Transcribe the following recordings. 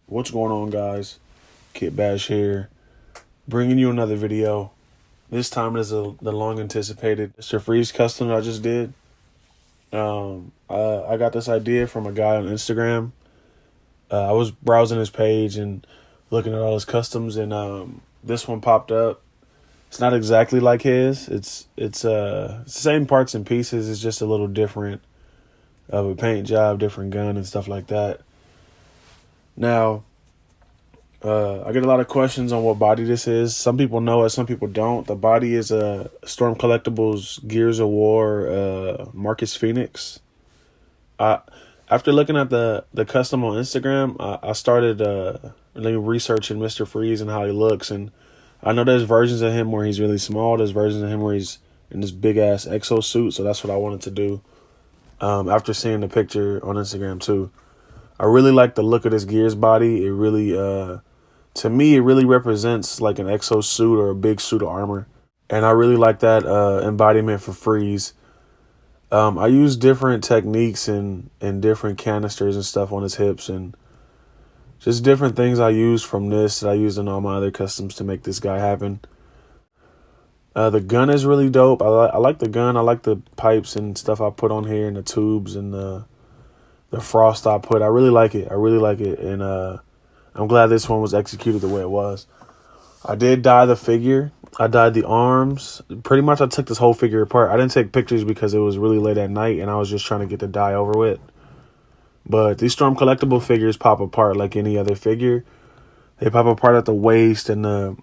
What's going on, guys? Kit Bash here, bringing you another video. This time it is the long anticipated Mr. Freeze custom I just did. I got this idea from a guy on Instagram. I was browsing his page and looking at all his customs, and this one popped up. It's not exactly like his. It's the same parts and pieces. It's just a little different of a paint job, different gun and stuff like that. Now, I get a lot of questions on what body this is. Some people know it, some people don't. The body is a Storm Collectibles Gears of War Marcus Phoenix. After looking at the custom on Instagram, I started researching Mr. Freeze and how he looks. And I know there's versions of him where he's really small. There's versions of him where he's in this big-ass exosuit. So that's what I wanted to do after seeing the picture on Instagram, too. I really like the look of this Gears body. It really, to me, it really represents like an exosuit or a big suit of armor. And I really like that embodiment for Freeze. I use different techniques and different canisters and stuff on his hips, and just different things I use from this that I used in all my other customs to make this guy happen. The gun is really dope. I like the gun. I like the pipes and stuff I put on here, and the tubes and the frost I put. I really like it. And I'm glad this one was executed the way it was. I did dye the figure. I dyed the arms. Pretty much I took this whole figure apart. I didn't take pictures because it was really late at night and I was just trying to get the dye over with. But these Storm Collectible figures pop apart like any other figure. They pop apart at the waist and the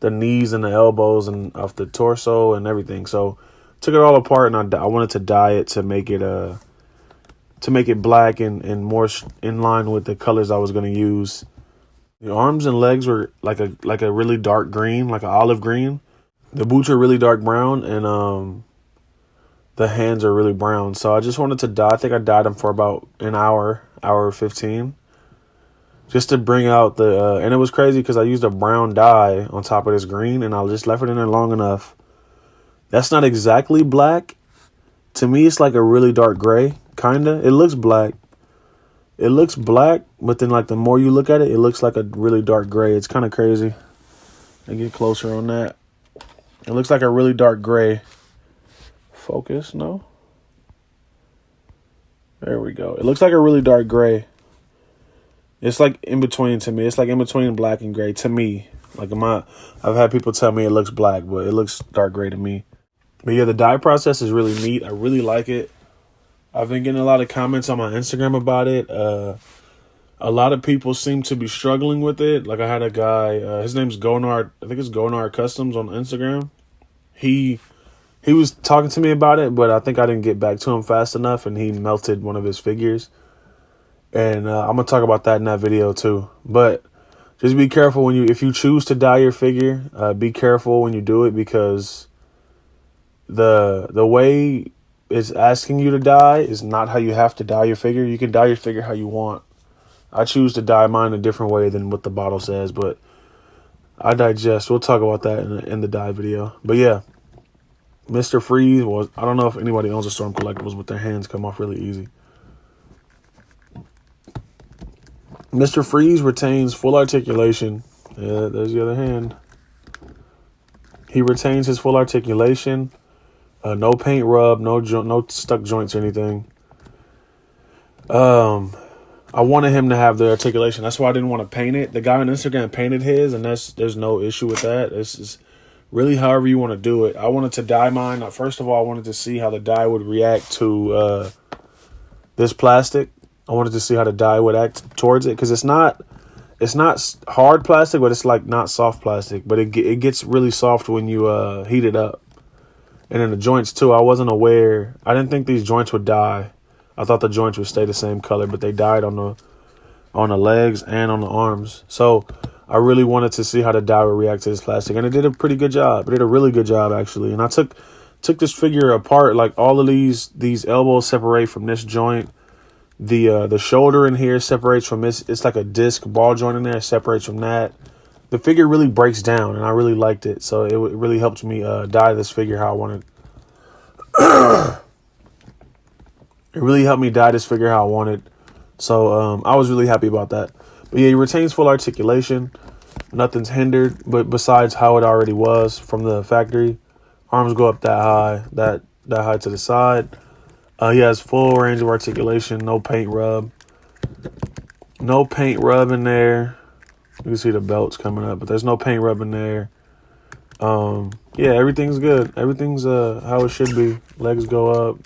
knees and the elbows and off the torso and everything. So took it all apart, and I wanted to dye it to make it black and more in line with the colors I was going to use. The arms and legs were like a really dark green, like an olive green. The boots are really dark brown, and the hands are really brown. So I just wanted to dye. I think I dyed them for about an hour 15, just to bring out the. And it was crazy because I used a brown dye on top of this green, and I just left it in there long enough. That's not exactly black. To me, it's like a really dark gray, kinda. It looks black. But then like the more you look at it, it looks like a really dark gray. It's kind of crazy. I get closer on that. It looks like a really dark gray. Focus, no? There we go. It looks like a really dark gray. It's like in between to me. It's like in between black and gray to me. Like I've had people tell me it looks black, but it looks dark gray to me. But yeah, the dye process is really neat. I really like it. I've been getting a lot of comments on my Instagram about it. A lot of people seem to be struggling with it. Like I had a guy, his name's Gonard. I think it's Gonard Customs on Instagram. He was talking to me about it, but I think I didn't get back to him fast enough, and he melted one of his figures. And I'm gonna talk about that in that video too. But just be careful if you choose to dye your figure. Be careful when you do it, because the way it's asking you to dye is not how you have to dye your figure. You can dye your figure how you want. I choose to dye mine a different way than what the bottle says, but I digest. We'll talk about that in the dye video. But yeah, Mr. Freeze was. I don't know if anybody owns a Storm Collectibles, but their hands come off really easy. Mr. Freeze retains full articulation. Yeah, there's the other hand. He retains his full articulation. No paint rub, no stuck joints or anything. I wanted him to have the articulation. That's why I didn't want to paint it. The guy on Instagram painted his, and there's no issue with that. This is really however you want to do it. I wanted to dye mine. First of all, I wanted to see how the dye would react to this plastic. I wanted to see how the dye would act towards it, because it's not hard plastic, but it's like not soft plastic. But it gets really soft when you heat it up. And then the joints too. I wasn't aware. I didn't think these joints would dye. I thought the joints would stay the same color, but they dyed on the legs and on the arms. So I really wanted to see how the dye would react to this plastic, and it did a pretty good job. It did a really good job, actually. And I took this figure apart. Like all of these elbows separate from this joint. The shoulder in here separates from this. It's like a disc ball joint in there. It separates from that. The figure really breaks down, and I really liked it. So it really helped me dye this figure how I wanted. It really helped me dye this figure how I wanted. So I was really happy about that. But yeah, he retains full articulation. Nothing's hindered, but besides how it already was from the factory. Arms go up that high, that high to the side. He has full range of articulation, no paint rub. No paint rub in there. You can see the belts coming up, but there's no paint rub in there. Yeah, everything's good. Everything's how it should be. Legs go up,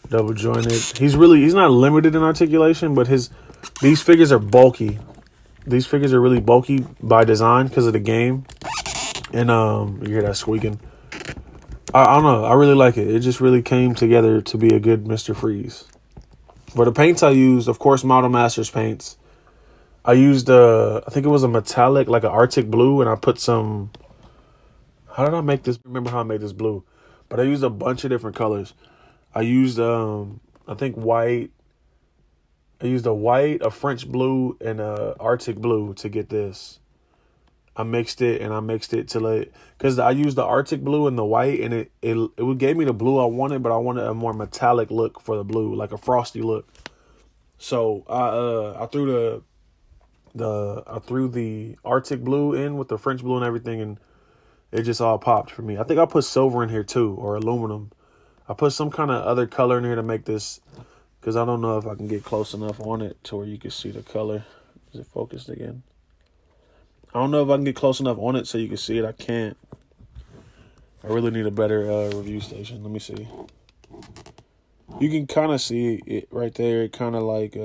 double jointed. He's not limited in articulation, but these figures are bulky. These figures are really bulky by design because of the game. And you hear that squeaking. I don't know. I really like it. It just really came together to be a good Mr. Freeze. For the paints I used, of course, Model Masters paints. I used I think it was a metallic, like an Arctic blue, and I put some. How did I make this? Remember how I made this blue? But I used a bunch of different colors. I used I think white. I used a white, a French blue, and a Arctic blue to get this. I mixed it till it, because I used the Arctic blue and the white, and it gave me the blue I wanted, but I wanted a more metallic look for the blue, like a frosty look. So I threw the Arctic blue in with the French blue and everything, and it just all popped for me. I think I put silver in here too, or aluminum. I put some kind of other color in here to make this, because I don't know if I can get close enough on it to where you can see the color. Is it focused again? I don't know if I can get close enough on it so you can see it. I can't. I really need a better review station. Let me see. You can kind of see it right there. It kind of like,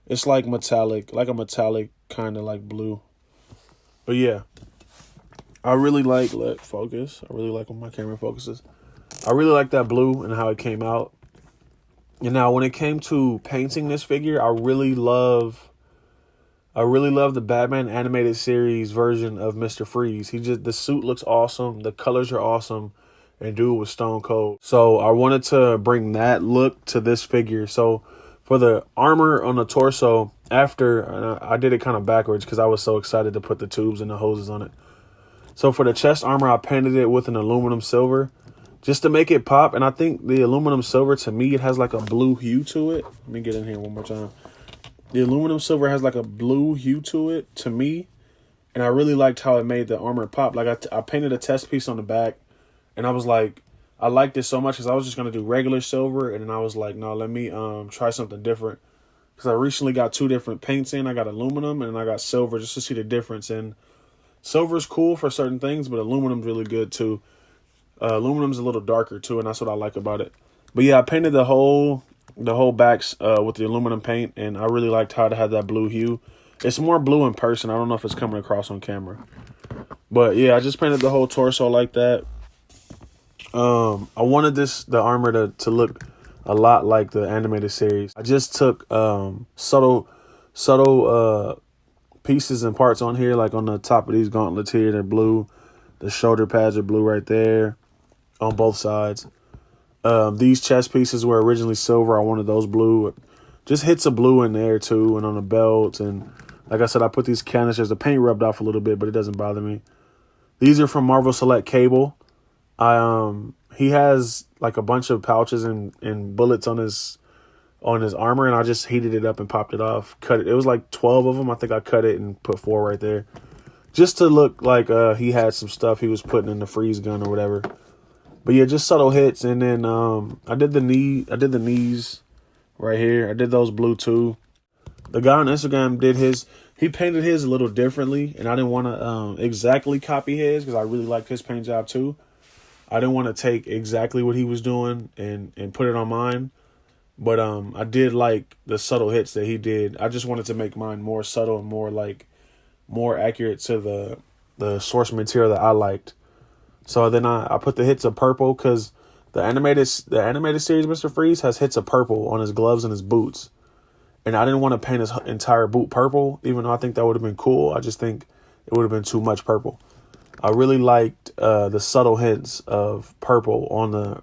it's like metallic, like a metallic kind of like blue. But yeah, I really like, focus. I really like when my camera focuses. I really like that blue and how it came out. And now when it came to painting this figure, I really love the Batman animated series version of Mr. Freeze. The suit looks awesome. The colors are awesome. And dude was stone cold. So I wanted to bring that look to this figure. So for the armor on the torso, I did it kind of backwards because I was so excited to put the tubes and the hoses on it. So for the chest armor, I painted it with an aluminum silver just to make it pop. And I think the aluminum silver, to me, it has like a blue hue to it. Let me get in here one more time. The aluminum silver has like a blue hue to it, to me. And I really liked how it made the armor pop. Like I painted a test piece on the back. And I was like, I liked it so much because I was just going to do regular silver. And then I was like, no, let me try something different. Because I recently got 2 different paints in. I got aluminum and I got silver just to see the difference. And silver's cool for certain things, but aluminum's really good too. Aluminum's a little darker too, and that's what I like about it. But yeah, I painted the whole backs with the aluminum paint, and I really liked how it had that blue hue. It's more blue in person. I don't know if it's coming across on camera. But yeah, I just painted the whole torso like that. I wanted the armor to look a lot like the animated series. I just took subtle pieces and parts on here, like on the top of these gauntlets here, they're blue. The shoulder pads are blue right there on both sides. These chest pieces were originally silver. I wanted those blue. Just hits of blue in there too, and on the belt. And like I said, I put these canisters. The paint rubbed off a little bit, but it doesn't bother me. These are from Marvel Select Cable. He has like a bunch of pouches and bullets on his armor, and I just heated it up and popped it off. Cut it. It was like 12 of them. I think I cut it and put 4 right there, just to look like he had some stuff he was putting in the freeze gun or whatever. But yeah, just subtle hits. And then I did the knees right here. I did those blue too. The guy on Instagram he painted his a little differently, and I didn't want to exactly copy his because I really liked his paint job too. I didn't want to take exactly what he was doing and put it on mine. But I did like the subtle hits that he did. I just wanted to make mine more subtle and more accurate to the source material that I liked. So then I put the hits of purple because the animated series Mr. Freeze has hits of purple on his gloves and his boots. And I didn't want to paint his entire boot purple, even though I think that would have been cool. I just think it would have been too much purple. I really liked the subtle hints of purple on the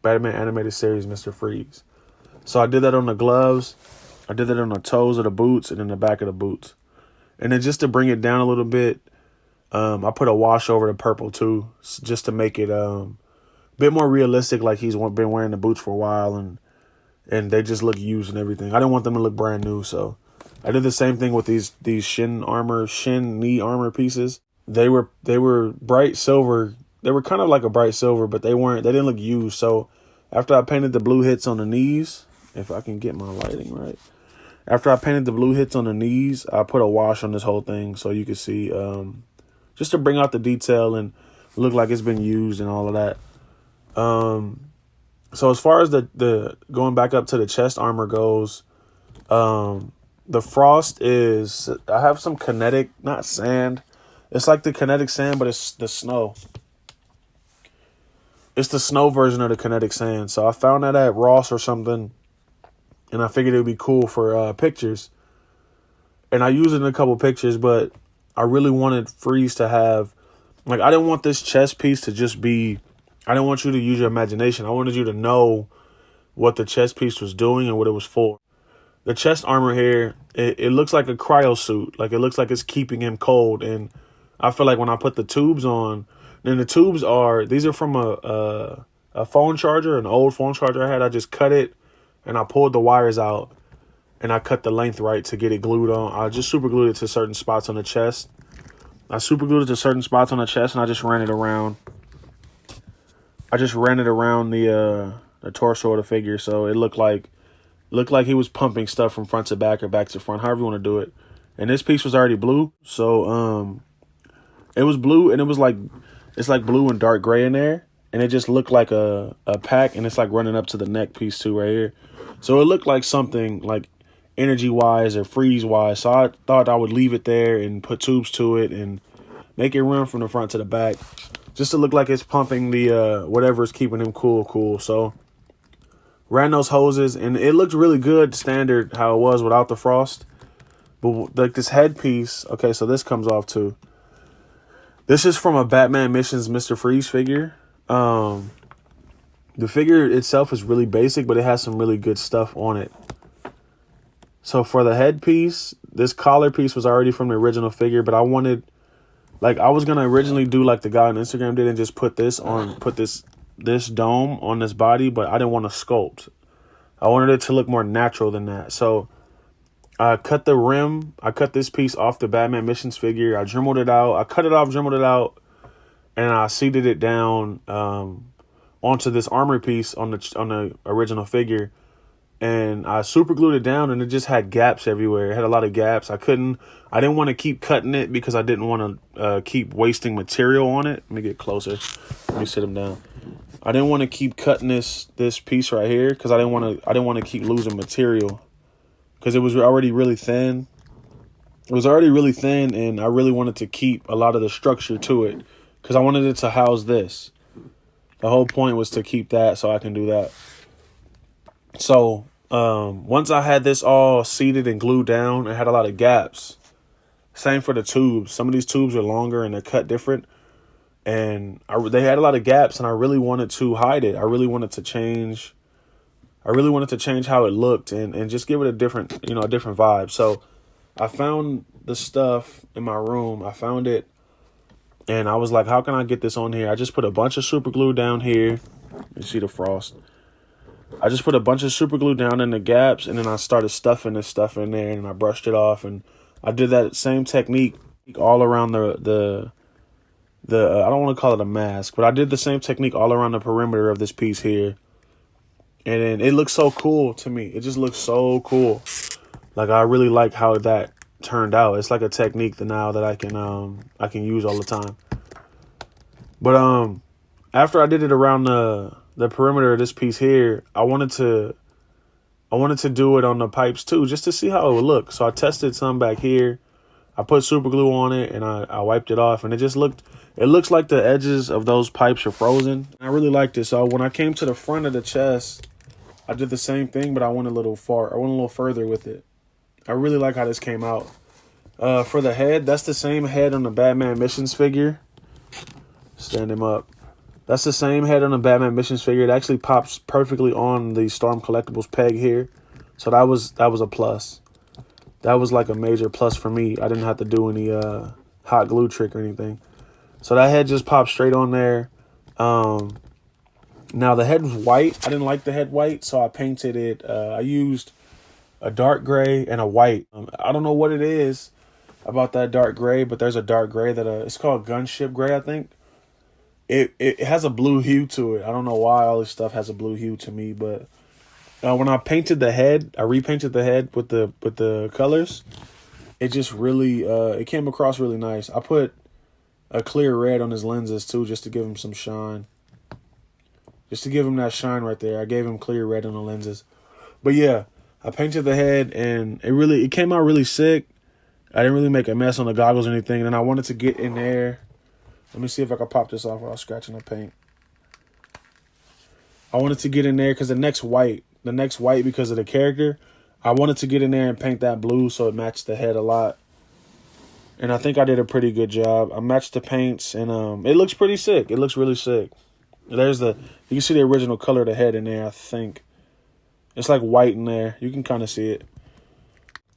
Batman animated series Mr. Freeze. So I did that on the gloves. I did that on the toes of the boots and in the back of the boots. And then just to bring it down a little bit, I put a wash over the purple too, just to make it a bit more realistic, like he's been wearing the boots for a while, and and they just look used and everything. I didn't want them to look brand new, so I did the same thing with these shin knee armor pieces. They were bright silver. They were kind of like a bright silver, but they didn't look used. So after I painted the blue hits on the knees, if I can get my lighting right. After I painted the blue hits on the knees, I put a wash on this whole thing so you can see, just to bring out the detail and look like it's been used and all of that. So as far as the going back up to the chest armor goes, the frost is, I have some kinetic, not sand. It's like the kinetic sand, but it's the snow. It's the snow version of the kinetic sand. So I found that at Ross or something, and I figured it would be cool for pictures. And I used it in a couple pictures, but I really wanted Freeze to have, like, I didn't want this chest piece to just be, I didn't want you to use your imagination. I wanted you to know what the chest piece was doing and what it was for. The chest armor here, it looks like a cryo suit. Like, it looks like it's keeping him cold. And I feel like when I put the tubes on, then the tubes these are from a phone charger, an old phone charger I had. I just cut it and I pulled the wires out and I cut the length right to get it glued on. I just super glued it to certain spots on the chest. I super glued it to certain spots on the chest and I just ran it around. The torso of the figure, so it looked like he was pumping stuff from front to back or back to front, however you want to do it. And this piece was already blue, so it was blue, and it's like blue and dark gray in there, and it just looked like a pack, and it's like running up to the neck piece too right here. So it looked like something like energy wise or freeze wise. So I thought I would leave it there and put tubes to it and make it run from the front to the back, just to look like it's pumping the whatever is keeping him cool. So ran those hoses, and it looked really good standard how it was without the frost. But like this headpiece, okay, so this comes off too. This is from a Batman Missions Mr. Freeze figure. The figure itself is really basic, but it has some really good stuff on it. So for the headpiece, this collar piece was already from the original figure, but I wanted, like, I was going to originally do like the guy on Instagram did and just put this dome on this body, but I didn't want to sculpt. I wanted it to look more natural than that. So I cut the rim. I cut this piece off the Batman Missions figure. I dremeled it out. I cut it off, dremeled it out, and I seated it down onto this armor piece on the original figure. And I super glued it down, and it just had gaps everywhere. It had a lot of gaps. I didn't want to keep cutting it because I didn't want to keep wasting material on it. Let me get closer. Let me sit him down. I didn't want to keep cutting this piece right here because I didn't want to keep losing material because it was already really thin. It was already really thin, and I really wanted to keep a lot of the structure to it because I wanted it to house this. The whole point was to keep that so I can do that. So once I had this all seated and glued down, it had a lot of gaps. Same for the tubes. Some of these tubes are longer and they're cut different. And they had a lot of gaps, and I really wanted to hide it. I really wanted to change how it looked and just give it a different vibe. So I found the stuff in my room. I found it, and I was like, how can I get this on here? I just put a bunch of super glue down here. You see the frost. I just put a bunch of super glue down in the gaps, and then I started stuffing this stuff in there, and I brushed it off, and I did that same technique all around the I don't want to call it a mask, but I did the same technique all around the perimeter of this piece here. And then it looks so cool to me. It just looks so cool. Like, I really like how that turned out. It's like a technique that now that I can use all the time. But after I did it around the perimeter of this piece here, I wanted to do it on the pipes too, just to see how it would look. So I tested some back here. I put super glue on it, and I wiped it off, and it looks like the edges of those pipes are frozen. I really liked it. So when I came to the front of the chest, I did the same thing, but I went a little further with it. I really like how this came out. For the head, that's the same head on the Batman Missions figure. Stand him up. That's the same head on the Batman Missions figure. It actually pops perfectly on the Storm Collectibles peg here. So that was a plus. That was like a major plus for me. I didn't have to do any hot glue trick or anything. So that head just popped straight on there. Now Now the head was white. I didn't like the head white, so I painted it. I used a dark gray and a white. I don't know what it is about that dark gray, but there's a dark gray that it's called gunship gray, I think. It has a blue hue to it. I don't know why all this stuff has a blue hue to me, but when I painted the head, I repainted the head with the colors. It just really it came across really nice. I put a clear red on his lenses too, just to give him some shine. Just to give him that shine right there. I gave him clear red on the lenses. But yeah, I painted the head and it came out really sick. I didn't really make a mess on the goggles or anything. And I wanted to get in there. Let me see if I can pop this off without scratching the paint. I wanted to get in there because the next white because of the character, I wanted to get in there and paint that blue so it matched the head a lot. And I think I did a pretty good job. I matched the paints and it looks pretty sick. It looks really sick. You can see the original color of the head in there, I think. It's like white in there. You can kind of see it.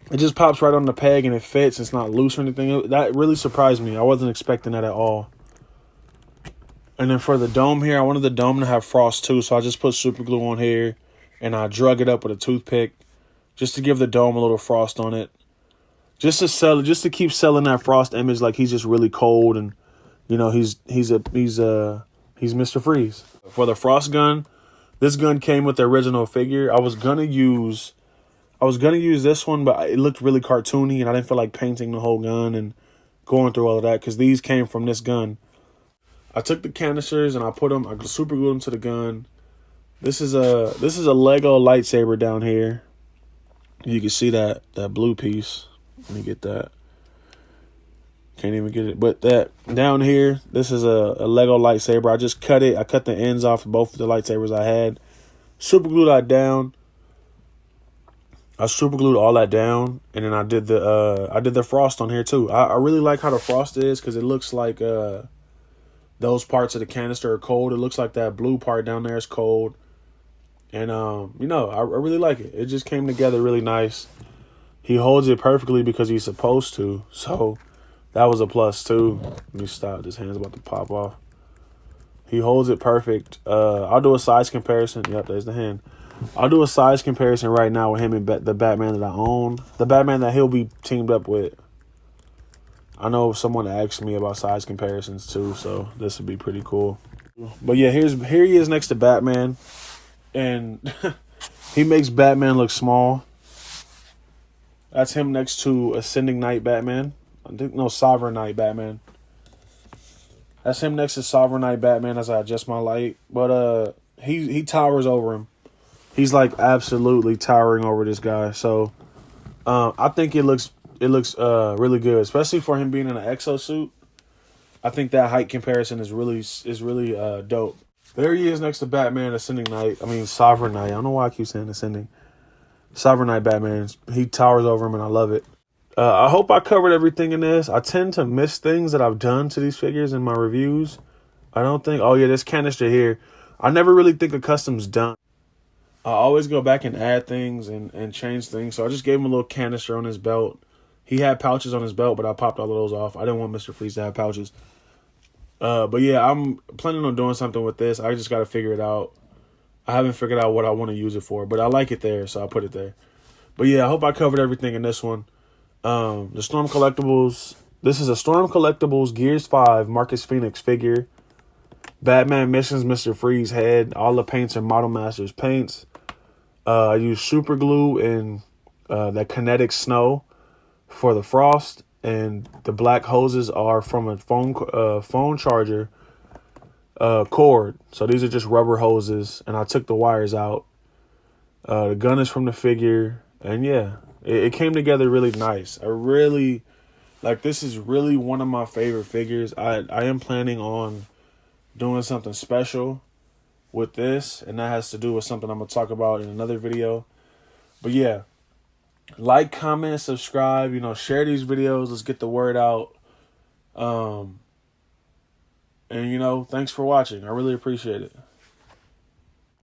It just pops right on the peg and it fits. It's not loose or anything. That really surprised me. I wasn't expecting that at all. And then for the dome here, I wanted the dome to have frost too. So I just put super glue on here and I drug it up with a toothpick just to give the dome a little frost on it. Just to keep selling that frost image like he's just really cold and, you know, he's Mr. Freeze. For the frost gun, this gun came with the original figure. I was gonna use this one, but it looked really cartoony, and I didn't feel like painting the whole gun and going through all of that because these came from this gun. I took the canisters and I super glued them to the gun. This is a Lego lightsaber down here. You can see that blue piece. Let me get that. Can't even get it. But that down here, this is a Lego lightsaber. I just cut it. I cut the ends off of both of the lightsabers I had. Super glued that down. I super glued all that down, and then I did the frost on here too. I really like how the frost is because it looks like those parts of the canister are cold. It looks like that blue part down there is cold, and you know, I really like it. It just came together really nice. He holds it perfectly because he's supposed to. So that was a plus too. Let me stop. This hand's about to pop off. He holds it perfect. I'll do a size comparison. Yep, there's the hand. I'll do a size comparison right now with him and the Batman that I own. The Batman that he'll be teamed up with. I know someone asked me about size comparisons too, so this would be pretty cool. But yeah, here he is next to Batman. And he makes Batman look small. That's him next to Ascending Knight Batman. Sovereign Knight Batman. That's him next to Sovereign Knight Batman as I adjust my light. But he towers over him. He's like absolutely towering over this guy. So I think it looks really good, especially for him being in an exosuit. I think that height comparison is really dope. There he is next to Batman, Sovereign Knight. I don't know why I keep saying Ascending. Sovereign Knight Batman. He towers over him and I love it. I hope I covered everything in this. I tend to miss things that I've done to these figures in my reviews. I don't think... Oh, yeah, this canister here. I never really think a custom's done. I always go back and add things and change things. So I just gave him a little canister on his belt. He had pouches on his belt, but I popped all of those off. I didn't want Mr. Freeze to have pouches. But yeah, I'm planning on doing something with this. I just got to figure it out. I haven't figured out what I want to use it for, but I like it there, so I put it there. But yeah, I hope I covered everything in this one. The Storm Collectibles. This is a Storm Collectibles Gears 5 Marcus Phoenix figure. Batman Missions Mr. Freeze head. All the paints are Model Masters paints. I use super glue and the kinetic snow for the frost, and the black hoses are from a phone charger cord. So these are just rubber hoses, and I took the wires out. The gun is from the figure, and yeah, it came together really nice. I really this is really one of my favorite figures. I am planning on doing something special with this, and that has to do with something I'm gonna talk about in another video. But yeah, like, comment, subscribe, share these videos. Let's get the word out. And thanks for watching. I really appreciate it.